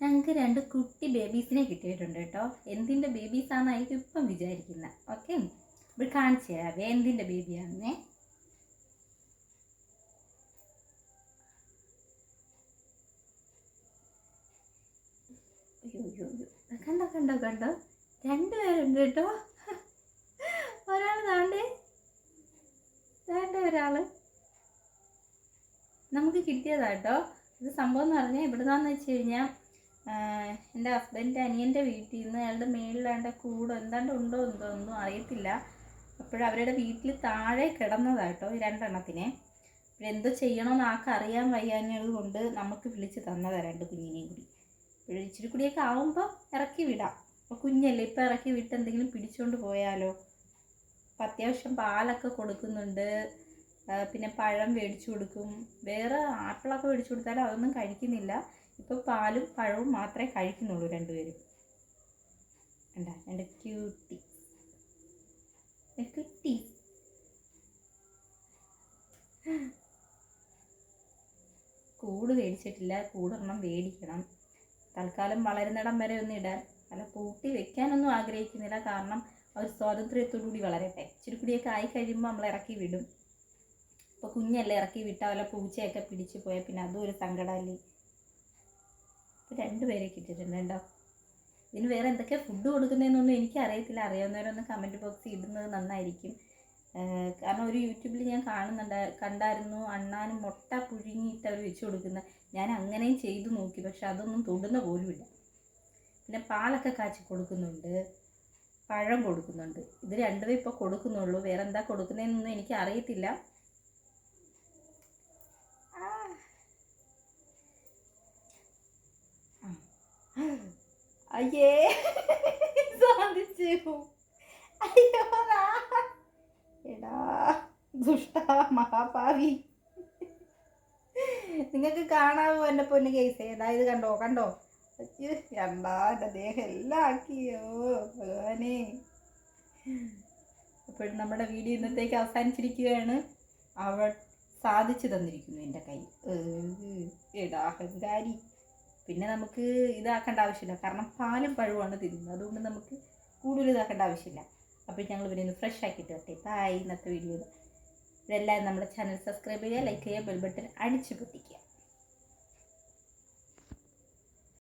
ഞങ്ങൾക്ക് 2 കുട്ടി ബേബീസിനെ കിട്ടിയിട്ടുണ്ട് കേട്ടോ. എന്തിൻ്റെ ബേബീസാണെന്നായിരിക്കും ഇപ്പം വിചാരിക്കുന്നത്. ഓക്കെ, ഇപ്പോൾ കാണിച്ചു തരാവേ എന്തിൻ്റെ ബേബിയാണെന്നേ. അയ്യോ കണ്ടോ കണ്ടോ കണ്ടോ, 2 പേരുണ്ട് കേട്ടോ. ഒരാൾ താണ്ടേ ഒരാൾ നമുക്ക് കിട്ടിയതാട്ടോ. ഇത് സംഭവം എന്ന് പറഞ്ഞാൽ എവിടുന്നാന്ന് വെച്ച് കഴിഞ്ഞാൽ എൻ്റെ ഹസ്ബൻഡിൻ്റെ അനിയൻ്റെ വീട്ടിൽ നിന്ന് അയാളുടെ മേളിലാണ്ട് കൂടെ എന്താണ്ട് ഉണ്ടോ എന്തോ ഒന്നും അറിയത്തില്ല. അപ്പോഴവരുടെ വീട്ടിൽ താഴെ കിടന്നതാട്ടോ ഈ 2 എണ്ണത്തിനെ. എന്തോ ചെയ്യണമെന്ന് ആൾക്ക് അറിയാൻ വയ്യാഞ്ഞത് കൊണ്ട് നമുക്ക് വിളിച്ച് തന്നതാണ് 2 കുഞ്ഞിനെയും കൂടി. ഇച്ചിരി കൂടിയൊക്കെ ആവുമ്പോൾ ഇറക്കി വിടാം. അപ്പോൾ കുഞ്ഞല്ലേ, ഇപ്പോൾ ഇറക്കി വിട്ട് എന്തെങ്കിലും പിടിച്ചുകൊണ്ട് പോയാലോ. അപ്പം അത്യാവശ്യം പാലൊക്കെ കൊടുക്കുന്നുണ്ട്, പിന്നെ പഴം മേടിച്ചു കൊടുക്കും. വേറെ ആപ്പിളൊക്കെ മേടിച്ചു കൊടുത്താലും അതൊന്നും കഴിക്കുന്നില്ല. ഇപ്പോൾ പാലും പഴവും മാത്രമേ കഴിക്കുന്നുള്ളൂ 2 പേരും. എന്താ 2 കുട്ടി കൂട് മേടിച്ചിട്ടില്ല, കൂടൊരെണ്ണം മേടിക്കണം. തൽക്കാലം വളരുന്നിടം വരെ ഒന്നും ഇടാൻ അല്ല, പൂട്ടി വെക്കാനൊന്നും ആഗ്രഹിക്കുന്നില്ല. കാരണം അവർ സ്വാതന്ത്ര്യത്തോടുകൂടി വളരട്ടെ. ഇച്ചിരി കൂടിയൊക്കെ ആയി കഴിയുമ്പോൾ നമ്മൾ ഇറക്കി വിടും. ഇപ്പോൾ കുഞ്ഞല്ലേ, ഇറക്കി വിട്ടാൽ വല്ല പൂച്ചയൊക്കെ പിടിച്ച് പോയാൽ പിന്നെ അതും ഒരു സങ്കടമല്ലേ. ഇപ്പോൾ 2 പേരെ കിട്ടിയിട്ടുണ്ട് കേട്ടോ. ഇതിന് വേറെ എന്തൊക്കെ ഫുഡ് കൊടുക്കുന്നതെന്നൊന്നും എനിക്കറിയത്തില്ല. അറിയാവുന്നവരൊന്ന് കമൻറ്റ് ബോക്സിൽ ഇടുന്നത് നന്നായിരിക്കും. കാരണം ഒരു യൂട്യൂബിൽ ഞാൻ കണ്ടായിരുന്നു അണ്ണാനും മുട്ട പുഴുങ്ങിയിട്ട് അവർ വെച്ച് കൊടുക്കുന്നത്. ഞാൻ അങ്ങനെയും ചെയ്തു നോക്കി, പക്ഷെ അതൊന്നും തൊടുന്ന പോലുമില്ല. പിന്നെ പാലൊക്കെ കാച്ചി കൊടുക്കുന്നുണ്ട്, പഴം കൊടുക്കുന്നുണ്ട്. ഇത് 2 ഇപ്പോൾ കൊടുക്കുന്നുള്ളൂ. വേറെ എന്താ കൊടുക്കുന്നതെന്നൊന്നും എനിക്ക് അറിയത്തില്ല. അയ്യേ സാധിച്ചു. അയ്യോ എടാ ദുഷ്ട മഹാഭാവി, നിങ്ങൾക്ക് കാണാവോ എൻ്റെ പൊന്നു കേസ്? അതായത് കണ്ടോ കണ്ടോ, എന്താ എൻ്റെ ദേഹം എല്ലാം ആക്കിയോ ഭഗവാനെ. അപ്പോഴും നമ്മുടെ വീഡിയോ ഇന്നത്തേക്ക് അവസാനിച്ചിരിക്കുകയാണ്. അവൾ സാധിച്ചു തന്നിരിക്കുന്നു എൻ്റെ കൈ. എടാ അഹങ്കാരി. പിന്നെ നമുക്ക് ഇതാക്കേണ്ട ആവശ്യമില്ല, കാരണം പാലും പഴവുമാണ് തിരുന്നത്. അതുകൊണ്ട് നമുക്ക് കൂടുതൽ ഇതാക്കേണ്ട ആവശ്യമില്ല. അപ്പോൾ ഞങ്ങൾ ഇവരെ ഒന്ന് ഫ്രഷ് ആക്കിയിട്ട് വരട്ടെ. ബായ്. ഇന്നത്തെ വീഡിയോയിൽ എല്ലാവരും നമ്മുടെ ചാനൽ സബ്സ്ക്രൈബ് ചെയ്യുക, ലൈക്ക് ചെയ്യുക, ബെൽ ബട്ടൺ അടിച്ചു പൊട്ടിക്കുക.